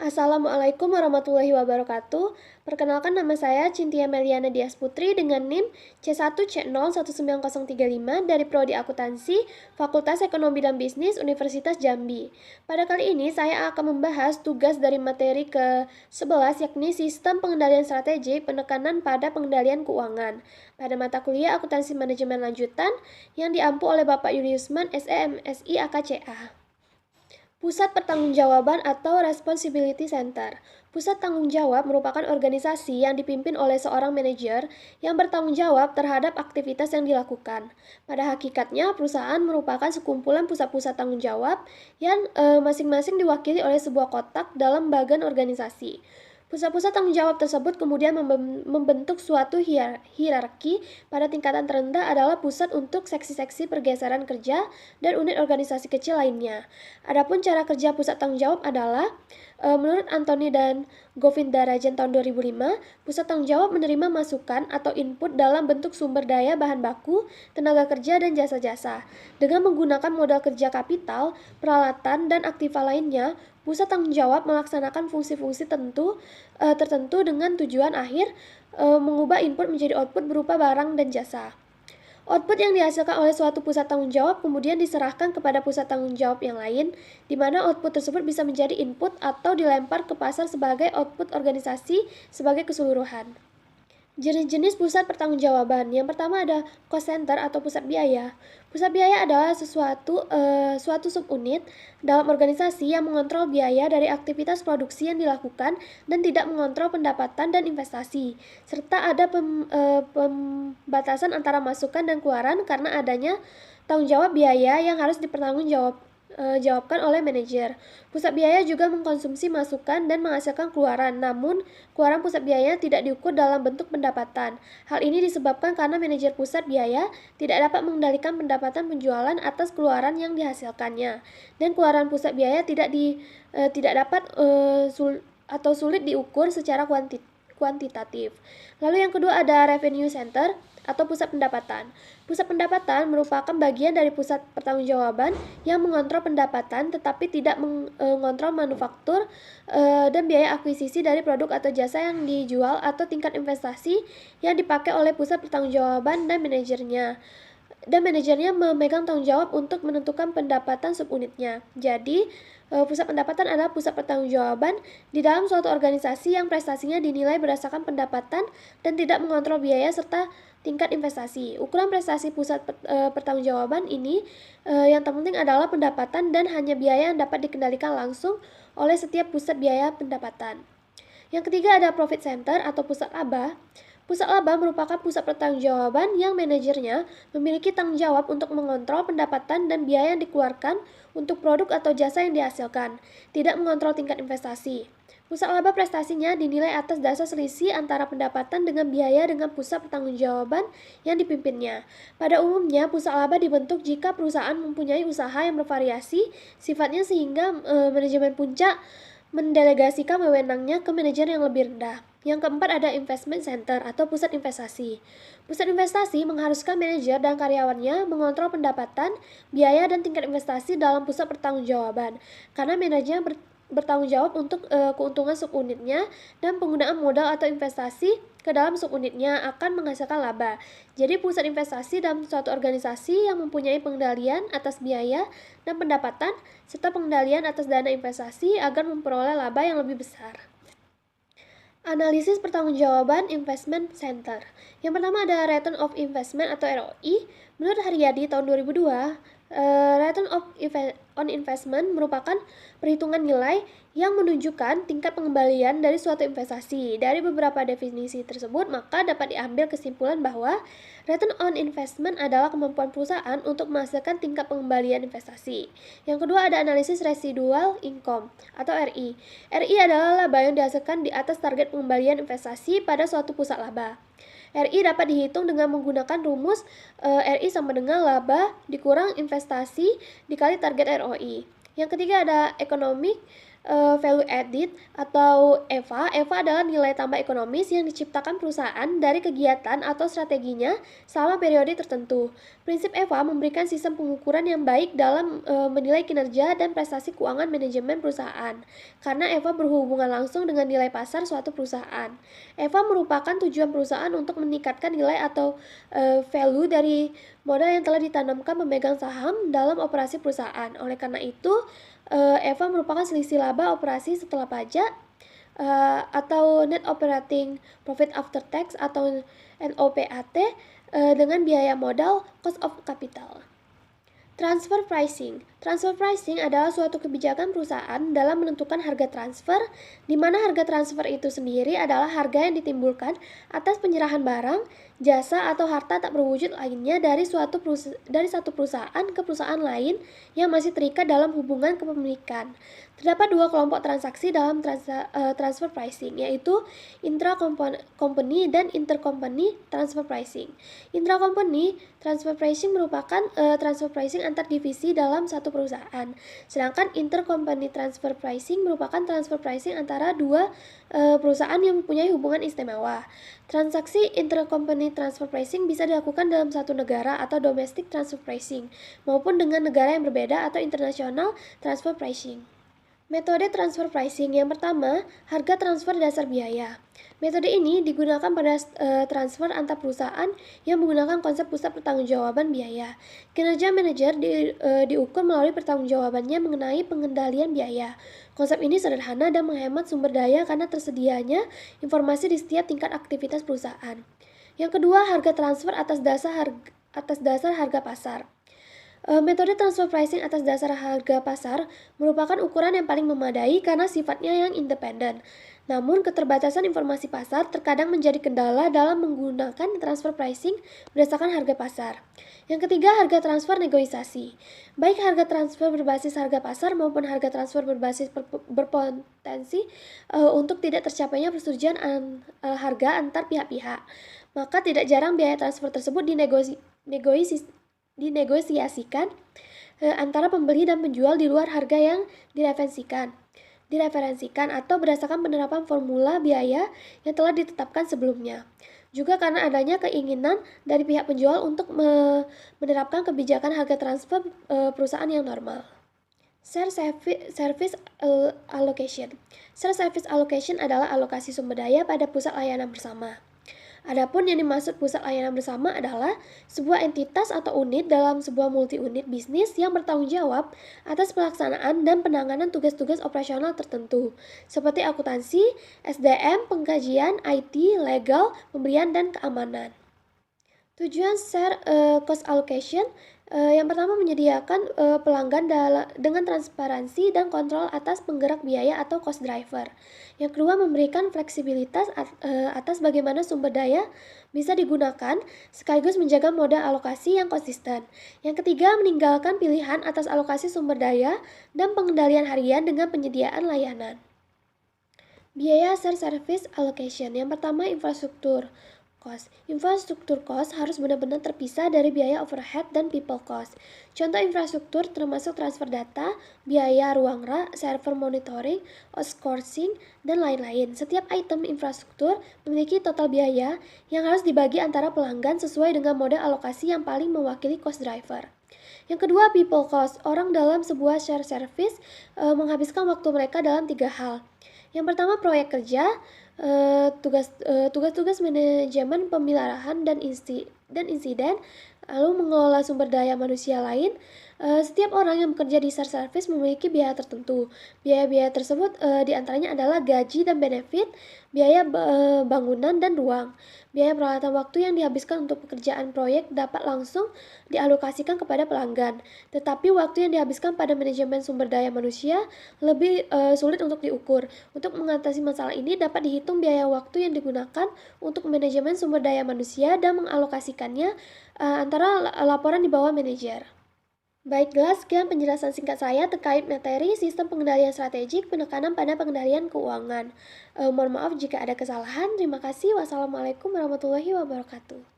Assalamualaikum warahmatullahi wabarakatuh. Perkenalkan nama saya Cynthia Meliana Dias Putri dengan NIM C1C019035 dari Prodi Akuntansi, Fakultas Ekonomi dan Bisnis, Universitas Jambi. Pada kali ini saya akan membahas tugas dari materi ke-11 yakni Sistem Pengendalian Strategi Penekanan pada Pengendalian Keuangan pada mata kuliah Akuntansi Manajemen Lanjutan yang diampu oleh Bapak Yuniusman SEMSI AKCA. Pusat Pertanggungjawaban atau Responsibility Center. Pusat tanggung jawab merupakan organisasi yang dipimpin oleh seorang manajer yang bertanggung jawab terhadap aktivitas yang dilakukan. Pada hakikatnya, perusahaan merupakan sekumpulan pusat-pusat tanggung jawab yang masing-masing diwakili oleh sebuah kotak dalam bagian organisasi. Pusat-pusat tanggung jawab tersebut kemudian membentuk suatu hierarki. Pada tingkatan terendah adalah pusat untuk seksi-seksi pergeseran kerja dan unit organisasi kecil lainnya. Adapun cara kerja pusat tanggung jawab adalah menurut Anthony dan Govindarajan tahun 2005, pusat tanggung jawab menerima masukan atau input dalam bentuk sumber daya bahan baku, tenaga kerja, dan jasa-jasa. Dengan menggunakan modal kerja kapital, peralatan, dan aktiva lainnya, pusat tanggung jawab melaksanakan fungsi-fungsi tertentu dengan tujuan akhir mengubah input menjadi output berupa barang dan jasa. Output yang dihasilkan oleh suatu pusat tanggung jawab kemudian diserahkan kepada pusat tanggung jawab yang lain, di mana output tersebut bisa menjadi input atau dilempar ke pasar sebagai output organisasi sebagai keseluruhan. Jenis-jenis pusat pertanggungjawaban. Yang pertama ada cost center atau pusat biaya. Pusat biaya adalah suatu subunit dalam organisasi yang mengontrol biaya dari aktivitas produksi yang dilakukan dan tidak mengontrol pendapatan dan investasi, serta ada pembatasan antara masukan dan keluaran karena adanya tanggung jawab biaya yang harus dipertanggungjawabkan oleh manajer. Pusat biaya juga mengkonsumsi masukan dan menghasilkan keluaran, namun keluaran pusat biaya tidak diukur dalam bentuk pendapatan. Hal ini disebabkan karena manajer pusat biaya tidak dapat mengendalikan pendapatan penjualan atas keluaran yang dihasilkannya, dan keluaran pusat biaya tidak dapat atau sulit diukur secara kuantitatif. Lalu yang kedua ada revenue center atau pusat pendapatan. Pusat pendapatan merupakan bagian dari pusat pertanggungjawaban yang mengontrol pendapatan tetapi tidak mengontrol manufaktur dan biaya akuisisi dari produk atau jasa yang dijual atau tingkat investasi yang dipakai oleh pusat pertanggungjawaban dan manajernya. Dan manajernya memegang tanggung jawab untuk menentukan pendapatan subunitnya. Jadi, pusat pendapatan adalah pusat pertanggungjawaban di dalam suatu organisasi yang prestasinya dinilai berdasarkan pendapatan dan tidak mengontrol biaya serta tingkat investasi. Ukuran prestasi pusat pertanggungjawaban ini yang terpenting adalah pendapatan dan hanya biaya yang dapat dikendalikan langsung oleh setiap pusat biaya pendapatan. Yang ketiga ada profit center atau pusat laba. Pusat laba merupakan pusat pertanggungjawaban yang manajernya memiliki tanggung jawab untuk mengontrol pendapatan dan biaya yang dikeluarkan untuk produk atau jasa yang dihasilkan, tidak mengontrol tingkat investasi. Pusat laba prestasinya dinilai atas dasar selisih antara pendapatan dengan biaya dengan pusat pertanggungjawaban yang dipimpinnya. Pada umumnya, pusat laba dibentuk jika perusahaan mempunyai usaha yang bervariasi sifatnya sehingga manajemen puncak mendelegasikan wewenangnya ke manajer yang lebih rendah. Yang keempat ada investment center atau pusat investasi. Pusat investasi mengharuskan manajer dan karyawannya mengontrol pendapatan, biaya, dan tingkat investasi dalam pusat pertanggungjawaban. Karena manajer bertanggung jawab untuk keuntungan subunitnya dan penggunaan modal atau investasi ke dalam subunitnya akan menghasilkan laba. Jadi pusat investasi dalam suatu organisasi yang mempunyai pengendalian atas biaya dan pendapatan serta pengendalian atas dana investasi agar memperoleh laba yang lebih besar. Analisis pertanggungjawaban investment center. Yang pertama ada Return of Investment atau ROI. Menurut Haryadi tahun 2002, Return on Investment merupakan perhitungan nilai yang menunjukkan tingkat pengembalian dari suatu investasi. Dari beberapa definisi tersebut, maka dapat diambil kesimpulan bahwa Return on Investment adalah kemampuan perusahaan untuk menghasilkan tingkat pengembalian investasi. Yang kedua ada analisis residual income atau RI. RI adalah laba yang dihasilkan di atas target pengembalian investasi pada suatu pusat laba. RI dapat dihitung dengan menggunakan rumus RI sama dengan laba dikurang investasi dikali target ROI. Yang ketiga ada economic value added atau EVA. EVA adalah nilai tambah ekonomis yang diciptakan perusahaan dari kegiatan atau strateginya selama periode tertentu. Prinsip EVA memberikan sistem pengukuran yang baik dalam menilai kinerja dan prestasi keuangan manajemen perusahaan, karena EVA berhubungan langsung dengan nilai pasar suatu perusahaan. EVA merupakan tujuan perusahaan untuk meningkatkan nilai atau value dari modal yang telah ditanamkan pemegang saham dalam operasi perusahaan. Oleh karena itu, EVA merupakan selisih laba operasi setelah pajak atau net operating profit after tax atau NOPAT dengan biaya modal cost of capital. Transfer pricing. Transfer pricing adalah suatu kebijakan perusahaan dalam menentukan harga transfer, di mana harga transfer itu sendiri adalah harga yang ditimbulkan atas penyerahan barang, jasa, atau harta tak berwujud lainnya dari satu perusahaan ke perusahaan lain yang masih terikat dalam hubungan kepemilikan. Terdapat dua kelompok transaksi dalam transfer pricing, yaitu intra-company dan intercompany transfer pricing. Intra-company transfer pricing merupakan transfer pricing antar divisi dalam satu perusahaan, sedangkan intercompany transfer pricing merupakan transfer pricing antara dua perusahaan yang mempunyai hubungan istimewa. Transaksi intercompany transfer pricing bisa dilakukan dalam satu negara atau domestic transfer pricing, maupun dengan negara yang berbeda atau international transfer pricing. Metode transfer pricing yang pertama, harga transfer dasar biaya. Metode ini digunakan pada transfer antar perusahaan yang menggunakan konsep pusat pertanggungjawaban biaya. Kinerja manajer diukur melalui pertanggungjawabannya mengenai pengendalian biaya. Konsep ini sederhana dan menghemat sumber daya karena tersedianya informasi di setiap tingkat aktivitas perusahaan. Yang kedua, harga transfer atas dasar harga pasar. Metode transfer pricing atas dasar harga pasar merupakan ukuran yang paling memadai karena sifatnya yang independen. Namun, keterbatasan informasi pasar terkadang menjadi kendala dalam menggunakan transfer pricing berdasarkan harga pasar. Yang ketiga, harga transfer negosiasi. Baik harga transfer berbasis harga pasar maupun harga transfer berbasis berpotensi untuk tidak tercapainya persetujuan harga antar pihak-pihak. Maka tidak jarang biaya transfer tersebut dinegosiasikan antara pembeli dan penjual di luar harga yang direferensikan atau berdasarkan penerapan formula biaya yang telah ditetapkan sebelumnya. Juga karena adanya keinginan dari pihak penjual untuk menerapkan kebijakan harga transfer perusahaan yang normal. Share service allocation. Share service allocation adalah alokasi sumber daya pada pusat layanan bersama. Adapun yang dimaksud pusat layanan bersama adalah sebuah entitas atau unit dalam sebuah multi-unit bisnis yang bertanggung jawab atas pelaksanaan dan penanganan tugas-tugas operasional tertentu, seperti akuntansi, SDM, pengkajian, IT, legal, pembelian, dan keamanan. Tujuan share cost allocation yang pertama menyediakan pelanggan dengan transparansi dan kontrol atas penggerak biaya atau cost driver. Yang kedua, memberikan fleksibilitas atas bagaimana sumber daya bisa digunakan sekaligus menjaga modal alokasi yang konsisten. Yang ketiga, meninggalkan pilihan atas alokasi sumber daya dan pengendalian harian dengan penyediaan layanan. Biaya share service allocation. Yang pertama, infrastruktur cost. Infrastruktur cost harus benar-benar terpisah dari biaya overhead dan people cost. Contoh infrastruktur termasuk transfer data, biaya ruang rak, server monitoring, outsourcing, dan lain-lain. Setiap item infrastruktur memiliki total biaya yang harus dibagi antara pelanggan sesuai dengan model alokasi yang paling mewakili cost driver. Yang kedua, people cost. Orang dalam sebuah share service menghabiskan waktu mereka dalam 3 hal. Yang pertama, proyek kerja, tugas-tugas manajemen pemeliharaan dan insiden, lalu mengelola sumber daya manusia lain. Setiap orang yang bekerja di share service memiliki biaya tertentu. Biaya-biaya tersebut diantaranya adalah gaji dan benefit, biaya bangunan dan ruang. Biaya peralatan waktu yang dihabiskan untuk pekerjaan proyek dapat langsung dialokasikan kepada pelanggan, tetapi waktu yang dihabiskan pada manajemen sumber daya manusia lebih sulit untuk diukur. Untuk mengatasi masalah ini dapat dihitung biaya waktu yang digunakan untuk manajemen sumber daya manusia dan mengalokasikannya antara laporan di bawah manajer. Baiklah, sekian penjelasan singkat saya terkait materi sistem pengendalian strategik penekanan pada pengendalian keuangan. Mohon maaf jika ada kesalahan. Terima kasih. Wassalamualaikum warahmatullahi wabarakatuh.